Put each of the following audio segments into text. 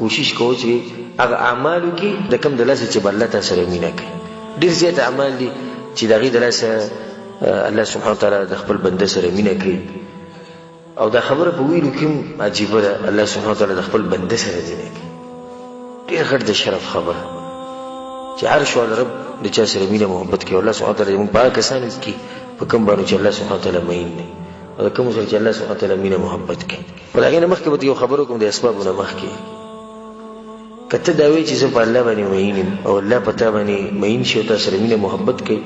کوشش کوو چې هغه اعمالو کې د کوم د لاسه چې الله تا سره مینه کوي. ډېر زیات اعمال دي چې د هغې د لاسه الله سبحانه وتعالی د خپل بنده سره مینه کوي، او دا خبره په ویلو کې هم عجیبه ده، الله سبحانه وتعالی د خپل بنده سره مینه کوي. ډېر غټ د شرف خبره چې عرش والا رب د چا سره مینه محبت کوي. الله سبحانه وتعالی موږ په هغه کسانو کې په کوم باندې چې الله سبحانه وتعالی مین دی، او د کوم سره چې الله سبحانه وتعالی مینه محبت کوي. په هغې نه مخکې به یو خبره کوم د اسبابو نه مخکې. که ته دا وایې چې زه په الله باندې مین یم او الله په تا باندې مین شي او تا سره مینه محبت کوي،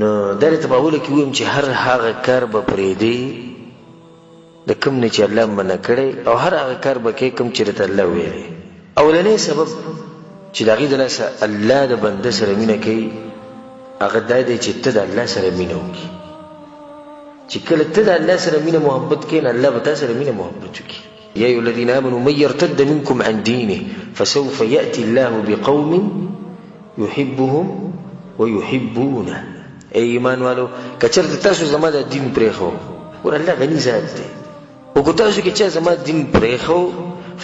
نو دا درته په اوله کې ووایم چې هر هغه کار به پرېږدې د کوم نه چې الله منع کړی، او هر هغه کار به کوې کوم چې درته الله ویلی. اولنی سبب چې د هغې د لاسه الله د بنده سره مینه کوي هغه دا دی چې ته د الله سره مینه وکړي. چې کله ته د الله سره مینه محبت کوې نو الله به تا سره مینه محبت وکړي. یا ایها الذین آمنوا من یرتد منکم عن دینه فسوف یأتی الله بقوم یحبهم ویحبونه. ای ایمان والو که چېرته تاسو زما د دین پرېښو، ور الله غني ذات دی، او که تاسو کې چا زما دین پرېښو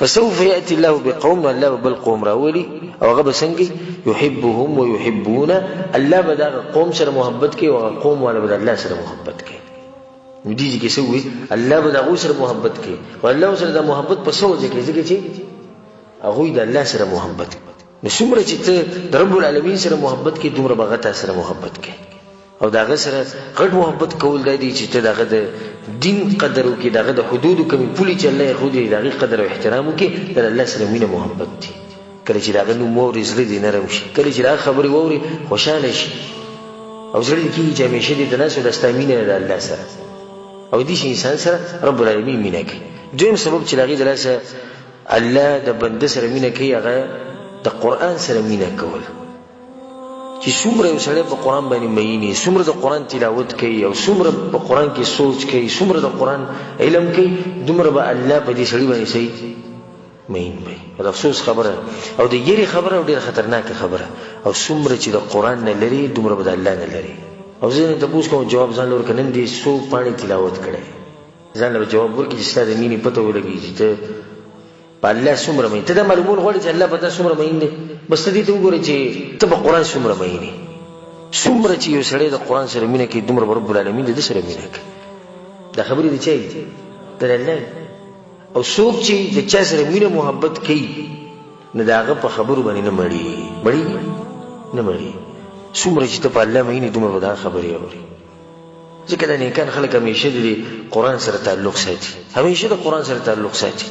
فسوف یأتی الله بقوم، نو الله به بل قوم راولي او هغه به څنګه یحبهم ویحبونه، الله به د هغه قوم سره محبت کوي او هغه قوم والا به د الله سره محبت کوي. نو دې کې څه وایي؟ الله به د هغوی سره محبت کوي، او الله سره د محبت په څه وجه کوي؟ ځکه چې هغوی د الله سره محبت کوي. نو څومره چې ته د رب العالمین سره محبت کوي دومره به هغه تا سره محبت کوي. او د هغه سره غټ محبت کول دا دی چې ته د هغه د دین قدر وکړي، د هغه د حدودو کومې پولې چې الله یې ښودلي د هغې قدر او احترام وکړي. د الله سره مینه محبت دی. کله چې د هغه نوم واوري زړه دې نرم شي، کله چې د هغه خبرې واوري خوشحاله شي، او زړه دې کېږي چې همیشه دې ته ناست وي دا ستا مینه ده د الله سره، او دې شي انسان سره رب العالمین مینه کوي. دویم سبب چې د هغې د لاسه الله د بنده سره مینه کوي هغه د قرآن سره مینه کول. چې څومره یو سړی په قرآن باندې مین وي، څومره د قرآن تلاوت کوي، او څومره په قرآن کې سوچ کوي، څومره د قرآن علم کوي، دومره به الله په دې سړي باندې صحیح مین وي. د افسوس خبره او د یېرې خبره او ډېره خطرناکه خبره، او څومره چې د قرآن نه لري دومره به د الله نه لري. او زه نه تپوس کوم جواب ځان له ورکړه، نن دې څو پاڼې تلاوت کړی، ځان له جواب ورکړي چې ستا د مینې پته ولګي چې ته په الله څومره مین. ته دا معلومول غواړې چې الله په تا څومره مین دی، بس ته دې ته وګوره چې ته په قرآن څومره مین یې. څومره چې یو سړی د قرآن سره مینه کوي دومره به رب العالمین د ده سره مینه کوي. دا خبرې د چا دي؟ د الله. او څوک چې د چا سره مینه محبت کوي نو د هغه په خبرو باندې نه مړېږي نه مړېږي. څومره چې ته په الله مین یې دومره به دا خبرې اوري. ځکه دا نیکان خلک همیشه د قرآن سره تعلق ساتي، همیشه د قرآن سره تعلق ساتي،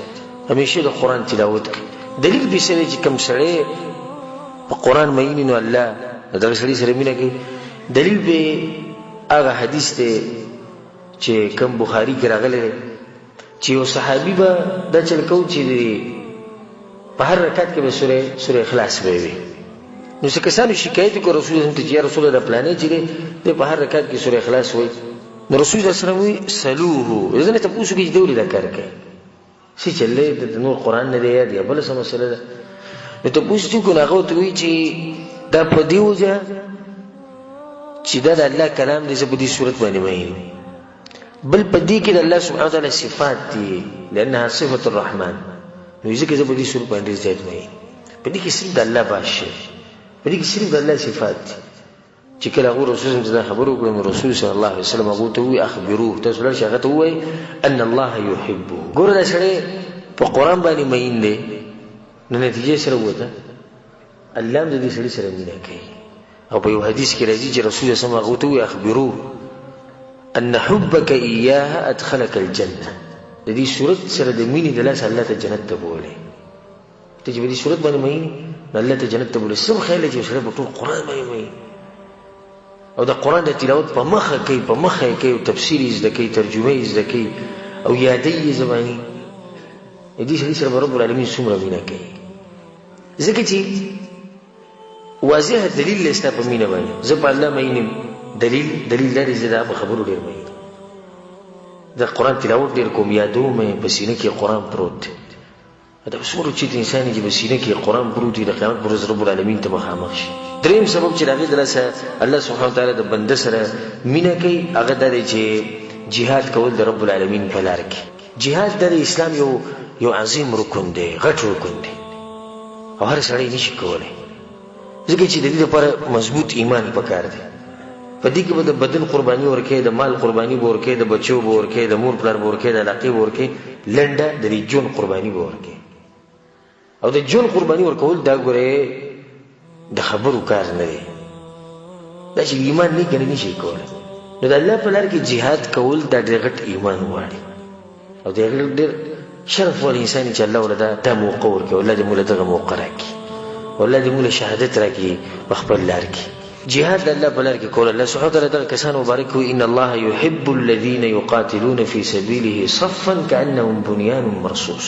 همیشه د قرآن تلاوت کوي. دلیل به سره چې کوم سړی په قرآن مین نو الله دغه سړي سره مینه کوي. دلیل به هغه حدیث دی چې کوم بخاري کې راغلی دی چې یو صحابي به دا چل کوو چې په هر رکعت کې به سوره اخلاص به وي. نو څه کسانو شکایت وکړو رسول الله ته چې یا رسول الله دا پلانې چې دی په هر رکعت کې سوره اخلاص وایي. نو رسول الله صلی الله علیه وسلم سلوه، ځنې تپوس وکړي چې دی ولې دا کار کوي، څه چل دی د نور قرآن نه دی یاد یا بله څه مسله ده. نو تپوس چې وکړو هغه ورته وایي چې دا په دې وجه چې دا د الله کلام دی، زه په دې صورت باندې مین. بل په دې کې د الله سبحانه وتعالی صفات دي، لأنها صفة الرحمن، نو ځکه زه په دې صورت باندې زیات مین. په دې کې صرف د الله باشه، په دې کې صرف د الله صفات دي. چې کله هغه رسول صلی الله علیه وسلم خبرو وکړه نو رسول صلی الله علیه وسلم هغه ته وایي اخبروه، تاسو لاړ شئ هغه ته ووایي ان الله یحبه. ګوره دا سړی په قرآن باندې مین دی، نو نتیجه سره وته الله هم د دې سړي سره مینه کوي. او په یو حدیث کې راځي چې رسول الله صلی الله علیه وسلم هغه ته وایي اخبروه ان حبک ایاها ادخلک الجنه. د دې صورت سره د مینې د لاسه الله ته جنت ته بولي. ته چې په دې صورت باندې مین نو الله ته جنت ته بولي. سم خیال چې سړی په ټول قرآن باندې مین او د قرآن د تلاوت په مخه کوي، په مخه یې کوي، او تفسیر یې زده کوي، ترجمه یې زده کوي، او یادی یې زباني. دې سړي سره رب العالمین څومره مینه کوي. ځکه چې واضح دلیل لسته په مینه باندې زه په الله مین یم. دلیل لري زه دا په خبرو ډېر مین، د قرآن تلاوت ډېر کوم، یادوم مې په سینه کې قرآن پروت دی. دا څومره چې انسان چې په سینه کې قرآن پروت وي د قیامت پر ورځ رب العالمین ته مخامخ شي. دریم سبب چې د هغې د لاسه الله سبحانه وتعالی د بنده سره مینه کوي هغه دا دی چې جهاد کول د رب العالمین په لار کې. جهاد د اسلام یو عظیم رکن دی، غټ رکن دی او هر سړی نشي کولی، ځکه چې د دې لپاره مضبوط ایمان پکار دی. په دې کې به د بدن قرباني ورکوې، د مال قرباني به ورکوې، د بچو به ورکوې، د مور پلار به ورکوې، د علاقې به ورکوې، لنډه د دې ژوند قرباني به ورکوې. او د ژوند قرباني ورکول دا ګورې د خبرو کار نه دی، دا چې ایمان نه کنه نشي کولی. نو د الله په لار کې جهاد کول دا ډېر غټ ایمان غواړي او ډېر شرف ول انسان چې الله ولدا دا موقع ورکوي. الله دې موږ دغه موقع راکړي، والله دې موږ شهادت راکړي په خپل لار کې. جهاد د الله په لار کې کول، الله سبحانه وتعالی دغه کسان مبارک وي، ان الله يحب الذين يقاتلون في سبيله صفا كانهم بنيان مرصوص.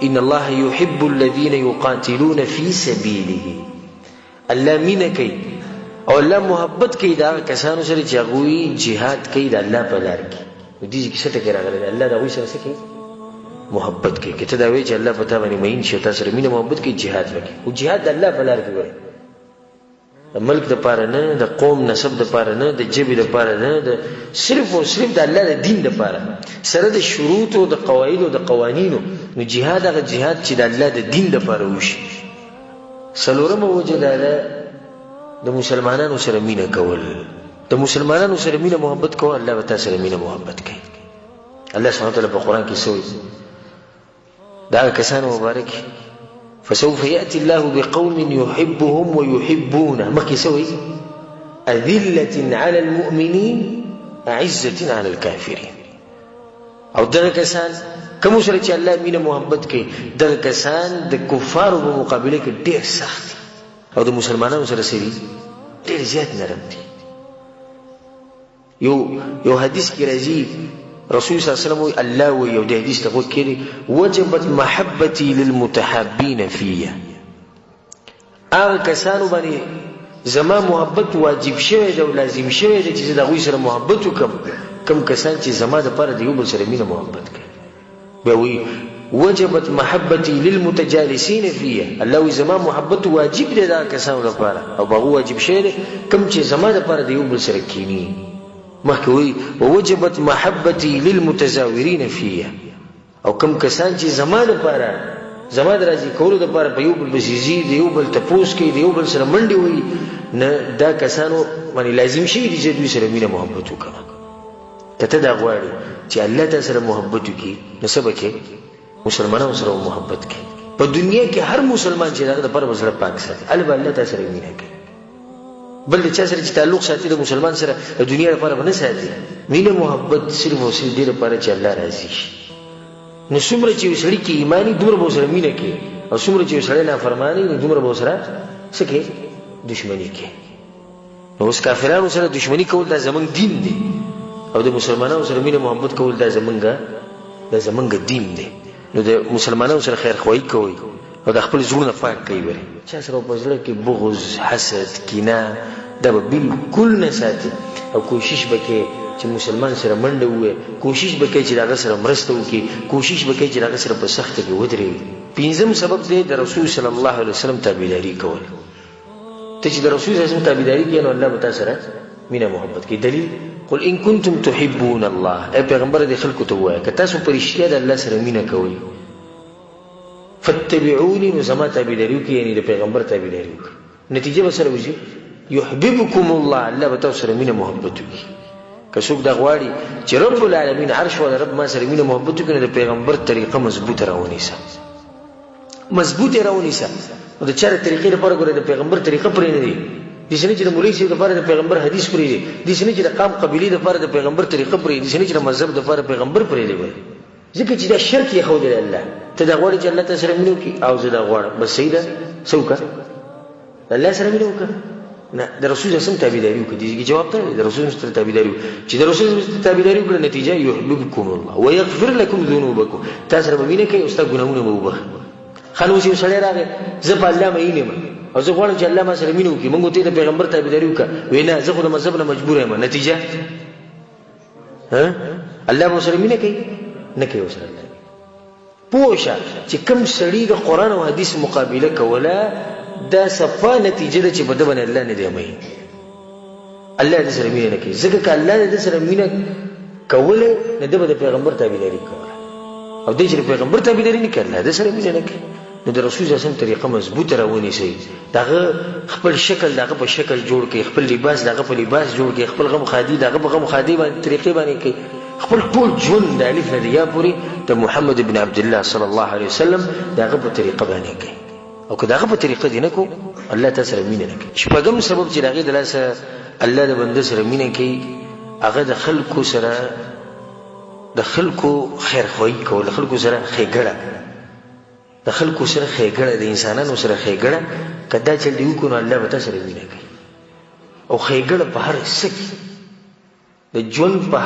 ان الله يحب الذين يقاتلون في سبيله، الله مینه کوي او الله محبت کوي دا کسانو سره چې هغوی جهاد کوي د الله په لار کې. دې کې څه ټکی راغلی دی؟ الله د هغوی سره څه کوي؟ محبت کوي. که ته دا وایې چې الله په تا باندې مین شي، تا سره مینه محبت کوي، جهاد وکړي. او جهاد د الله په لار کې وایي، د ملک دپاره نه، د قوم نسب دپاره نه، د ژبې دپاره نه، د صرف او صرف د الله د دین دپاره، سره د شروطو د قواعدو د قوانینو. نو جهاد هغه جهاد چې د الله د دین دپاره وشي. څلورمه وجه دا ده د مسلمانانو سره مینه کول. د مسلمانانو سره مینه محبت کول، الله به تا سره مینه محبت کوي. الله سبحانه وتعالی په قرآن کې څه وایي؟ دا کسان مبارک فسوف يأتي الله بقوم يحبهم ويحبونه، مخکې څه وایي؟ أذلة على المؤمنين أعزة على الكافرين. او دغه کسان کوم سره چې الله مینه محبت کوي، دغه کسان د کفارو په مقابله کې ډېر سخت دي او د مسلمانانو سره سړي ډېر زیات نرم دي. یو حدیث کې راځي رسول صلی الله علیه وسلم وی الله وی یو د حدیث ته غوږ کړي، وجبت محبتي للمتحابين فيه. هغه کسانو باندې زما محبت واجب شوی دی او لازم شوی دی چې د هغوی سره محبت وکړم، کوم کسان چې زما دپاره د یو بل سره مینه محبت کوي. بیا وی وجبت محبتي للمتجالسين فيه، الله وی زما محبت واجب دی دا کسانو لپاره او هغه واجب شوی دی کوم چې زما دپاره د یو بل سره کینی. مخکې وی ووجبت محبتي للمتزاورين فيه، او کوم کسان چې زما دپاره زما د راضي کولو دپاره په یو بل پسې ځي، د یو بل تپوس کوي، د یو بل سره منډې وهي، نه دا کسانو باندې لازم شوي دي چې دوی سره مینه محبت وکړه. که ته دا غواړې چې الله تا سره محبت وکړي، نو څه به کوې؟ مسلمانانو سره محبت کوي. په دنیا کې هر مسلمان چې هغه دپاره به زړه پاک ساتي، الله به الله تا سره مینه کوي. بل د چا سره چې تعلق ساتي د مسلمان سره د دنیا لپاره به نه ساتي. مینه محبت صرف او صرف دې لپاره چې الله راضي شي. نو څومره چې یو سړي کې ایماني، دومره به ورسره مینه کوي، او څومره چې یو سړی نافرماني، نو دومره به ورسره څه کوي؟ دشمني کوي. نو اوس کافرانو سره دشمني کول دا زمونږ دین دی، او د مسلمانانو سره مینه محبت کول دا زمونږ دین دی. نو د مسلمانانو سره خیرخواهي کوئ او د خپل زړونه پاک کوي. وره چا سره په زړه کې بغض، حسد، کینه دا به بالکل نه ساتي، او کوشش وکړي چې مسلمان سره منډه ووهي، کوشش وکړي چې هغه سره مرسته وکړي، کوشش وکړي چې هغه سره په سخته کې ودرېږي. پنځم سبب دی د رسول صلی الله علیه وسلم تابعداري کول. ته چې د رسول صلی الله علیه وسلم تابعداري کوې، نو الله به تا سره مینه محبت کوي. دلیل قل ان کنتم تحبون الله، ای پیغمبر دې خلکو ته ووایه که تاسو په رښتیا د الله سره مینه کوئ، فاتبعوني، نو زما تابعداري وکړئ، یعنې د پیغمبر تابعداري وکړئ. نتیجه به سره وځي یحببکم الله، الله به تاسو سره مینه محبت وکړي. که څوک دا غواړي چې رب العالمین عرش والا رب ما سره مینه محبت وکړي، نو د پیغمبر طریقه مضبوطه راونیسه، مضبوطه راونیسه. نو د چا د طریقې لپاره ګوره د پیغمبر طریقه پرې نه دی، داسې نه چې د مولوي صاحب دپاره د پیغمبر حدیث پرې دی، داسې نه چې د قام قبیلې دپاره د پیغمبر طریقه پرې دی، داسې نه چې د مذهب دپاره پیغمبر پرې دی. ځکه چې دا شرک یې ښودلی الله. ته دا غواړې چې الله تا سره مینه وکړي، او زه دا غواړم، بس صحیح ده، څه وکړه؟ د الله سره مینه وکړه، نه د رسول صلی الله علیه وسلم تابعداري وکړه. دې کې جواب ته د رسول صلی الله علیه وسلم تابعداري وکړه. چې د رسول صلی الله علیه وسلم تابعداري وکړه، نتیجه یحببکم الله ویغفر لکم ذنوبکم، تا سره به مینه کوي او ستا ګناهونه به وبخښي. ښه نو اوس یو سړی راغی، زه په الله مین یم او زه غواړم چې الله ما سره مینه وکړي، موږ ته د پیغمبر تابعداري وکړه، وایي نه زه خو د مذهب نه مجبور یم. نتیجه الله به ورسره مینه کوي؟ نه کوي ورسره. پوه شه چې کوم سړي د قرآن او حدیث مقابله کوله، دا صفا نتیجه ده چې په ده باندې الله نه دی مین، الله د سره مینه نه کوي. ځکه که الله د سره مینه کوله، نه ده به د پیغمبر تابعداري کوله. او دی چې پیغمبر تابعداري نه کوي الله د سره مینه نه کوي نو د رسول الله صلی طریقه مضبوطه راونی شي دغه خپل شکل دغه په شکل جوړ کړي خپل لباس دغه په لباس جوړ کړي خپل غم خادي دغه په غم خادي باندې طریقې باندې کوي خپل ټول ژوند د الف نه یا پوری د محمد ابن عبد الله صلی الله علیه وسلم دغه په طریقه باندې کوي او که دغه په طریقه دی نه کو الله تعالی سره مینه نه کوي شپږم سبب چې دغه د لاسه الله د بنده سره مینه کوي هغه د خلکو سره د خلکو خیر خوای کول خلکو سره خېګړه د خلکو سره خېګړه د انسانانو سره خېګړه کدا چې دیو کو نو الله به تاسو سره مینه کوي او خېګړه په هر څه د ژوند په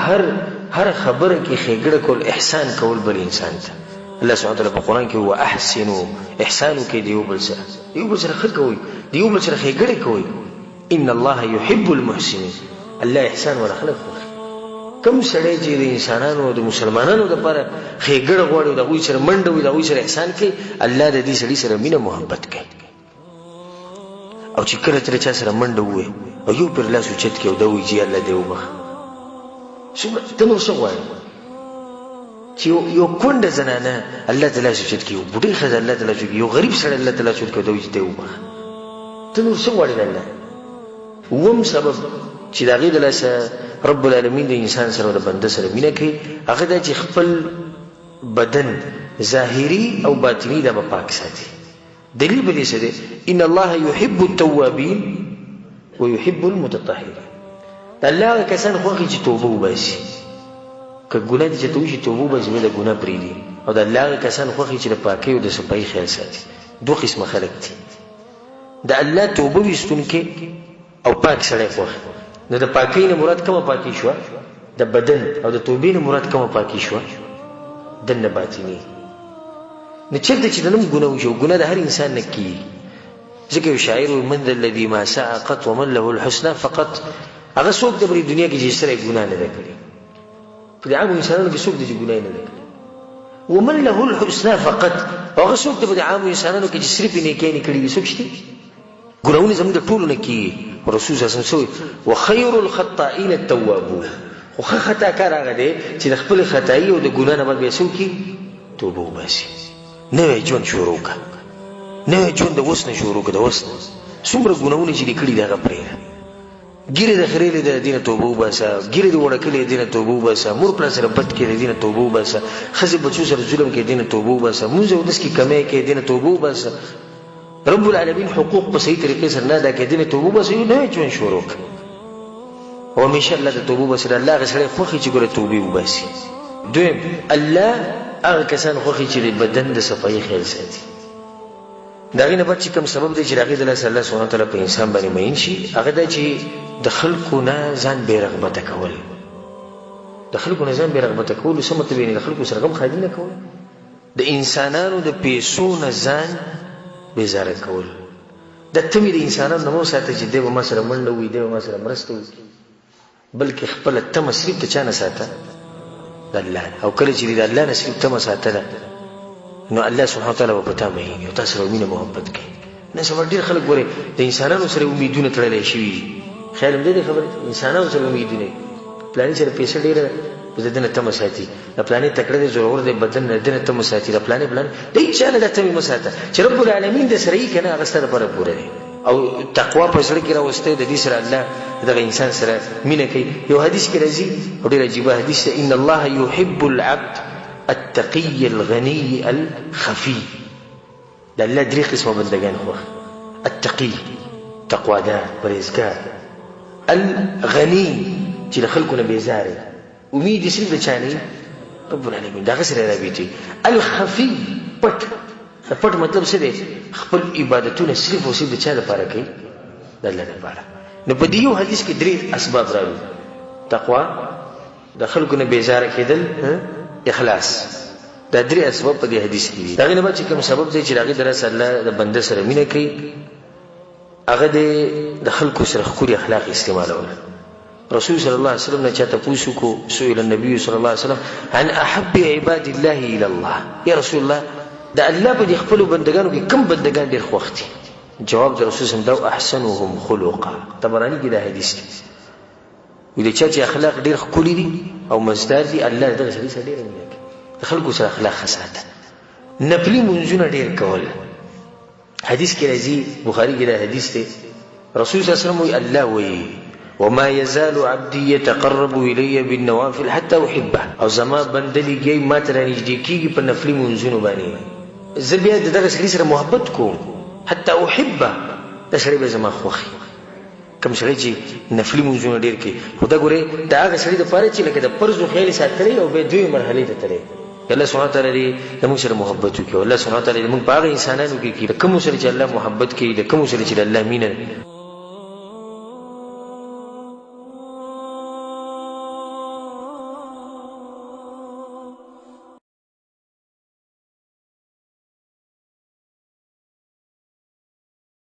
هر خبره کې خېګړه کول احسان کول بل انسان ته الله سبحانه وتعالى په قران کې هو احسنوا احسانو کې دیو بل سره خیر کوي دیو بل سره خېګړه کوي ان الله يحب المحسنين الله احسان ولا خلق کوم سړی چې د انسانانو او د مسلمانانو لپاره خېګړه غواړي دا وایي سره منډه وي دا وایي سره احسان کوي الله د دې سړي سره مینه محبت کوي او چې کله چې چا سره منډه وي او یو پر لاس اوچت کوي دا وایي چې الله دې وبخ ته نو څه غواړې چې یو کونډه زنانه الله تعالی اوچت کوي بوډۍ ښځه الله تعالی اوچت کوي یو غریب سړی الله تعالی اوچت کوي دا وایي چې دې وبخ ته نو څه غواړې الله وم سبب چې د هغې د لاسه رب العالمین د انسان سره د بنده سره مینه کوي هغه دا چې خپل بدن ظاهري او باطني دا به پاک ساتي دلیل به دې څه دی ان الله يحب التوابین ويحب المتطهرین د الله هغه کسان خوښي چې توبه وباسي که ګناه دې چې ته وشي توبه وباسي بیا د ګناه پرېږدي او د الله هغه کسان خوښي چې د پاکۍ او د صفایي خیال ساتي دوه قسمه خلک دي د الله توبه ویستونکي او پاک سړی خوښ نو د پاکۍ نه مراد کومه پاکي شوه د بدن او د توبې نه مراد کومه پاکي شوه دننه باطني نو چېرته چې دنم ګناه وشي او ګناه د هر انسان نه کېږي ځکه یو شاعر وایي من ذا الذي ما ساء قط ومن له الحسنى فقط هغه څوک د بلې دنیا کې چې سره ګناه نه ده کړې په دې عامو انسانانو کې څوک دی چې ګناه نه ده کړې ومن له الحسنى فقط هغه څوک د بلې عامو انسانانو کې چې صرف نیکۍ نه کړې وي څوک شته ګناهونه زموږ د ټولو نه کېږي رسول صلی الله علیه وسلم وخير الخطائين التوابون خو خطا کار هغه دی چې د خپل خطایي او د ګناه نه بعد بیا څوک توبه وباسي نوی ژوند شروع کړه نوی ژوند د اوس نه شروع کړه د اوس نه څومره ګناهونه چې دې کړي دي هغه پرېږده ګیرې د خریلې د دې نه توبه وباسه ګیرې د وړکلې د دې نه توبه وباسه مور پلار سره بد کړې د دې نه توبه وباسه ښځې بچو سره ظلم کړې د دې نه توبه وباسه مونځ او اودس کې کمی کړې د دې نه توبه وباسه رب العالمین حقوق په صحیح طریقې سره نه ادا کړي د دې نه توبه وباسه یو نوی ژوند شروع کړه او همیشه الله د توبه وباسي الله هغه سړی خوښي چې ګوره توبې وباسي دویم الله هغه کسان خوښي چې د بدن د صفایي خیال ساتي د هغې نه بعد چې کوم سبب دی چې د هغې د لاسه الله سبحانه وتعالی په انسان باندې مین شي هغه دا چې د خلکو نه ځان بې رغبته کول د خلکو نه ځان بې رغبته کولو څه مطلب یعنې د خلکو سره غم خادي نه کول د انسانانو د پیسو نه ځان بیزاره کول د تمې د انسانانو نه مه وساته چې دی به ما سره منډه وي دی به ما سره مرسته وکړي بلکې خپله تمه صرف د چا نه ساته د الله او کله چې د الله نه صرف تمه ساتله نو الله سبحانه وتعالی به په تا مهین او تا سره مینه محبت کوي نن سبا ډېر خلک ګورې د انسانانو سره امیدونه تړلی شوي دي خیال هم دی خبرې انسانانو سره امیدونه پلاني سره پیسه ډېره د ده نه تمه ساتي د پلاني تکړه دی زورور دی بدن نه ده نه تمه ساتي د پلاني د هېچا نه دا تمې مه ساته چې رب العالمین د سره یي که نه هغه ستا دپاره پوره دی او تقوا په زړه کې راوستی د دې سره الله دغه انسان سره مینه کوي یو حدیث کې راځي او ډېر عجیبه حدیث دی ان الله يحب العبد التقي الغني الخفي د الله درې قسمه بندګان خوښ التقي تقوادار پرهیزګار الغني چې له خلکو نه بېزاره امید یې صرف د چا نه رب العالمین د هغه سره رابطې الخفي پټ د پټ مطلب څه دی خپل عبادتونه صرف او صرف د چا لپاره کوي د الله لپاره نو په دې یو حدیث کې درې اسباب راوي تقوا د خلکو نه بېزاره کېدل اخلاص دا درې اسباب په دې حدیث کې دي د هغې نه بعد چې کوم سبب دی چې د هغې د راسه الله د بنده سره مینه کوي هغه دی د خلکو سره ښکلي اخلاق استعمالول رسول صلی الله علیه وسلم نه چا تپوس وکړو سئل النبي صلی الله علیه وسلم عن احب عباد الله الى الله یا رسول الله د الله په دې خپلو بندګانو کې کوم بندګان ډېر خوښ دي جواب د رسول صلی الله علیه وسلم دا احسنهم خلقا طبراني کې دا حدیث دی وایي د چا چې اخلاق ډېر ښکلي دي او مزدار دي الله دغه سړي سره ډېره مینه کوي د خلکو سره اخلاق خساته. نفلي منځونه ډېر کول. حدیث کې راځي، بخاري کې دا حدیث دی، رسول صلی الله علیه وسلم وی الله وی وما يزال عبدي يتقرب الي بالنوافل حتى احبه، او زما بندلېږي ما ته رانږدې کېږي په نفلي منځونو باندې، زه بیا د دغه سړي سره محبت کوم، حتى احبه، دا سړی به زما خوښي. کوم سړی چې نفلي منځونه ډېر کوي، خو دا ګورې د هغه سړي دپاره چې لکه د فرضو خیال یې ساتلی او بیا دوی مرحلې ته تللی. الله سبحانه وتعالی دې د موږ سره محبت وکړي، او الله سبحانه وتعالی دې موږ په هغه انسانانو کې د کومو سره چې الله محبت کوي، د کومو سره چې د الله مینه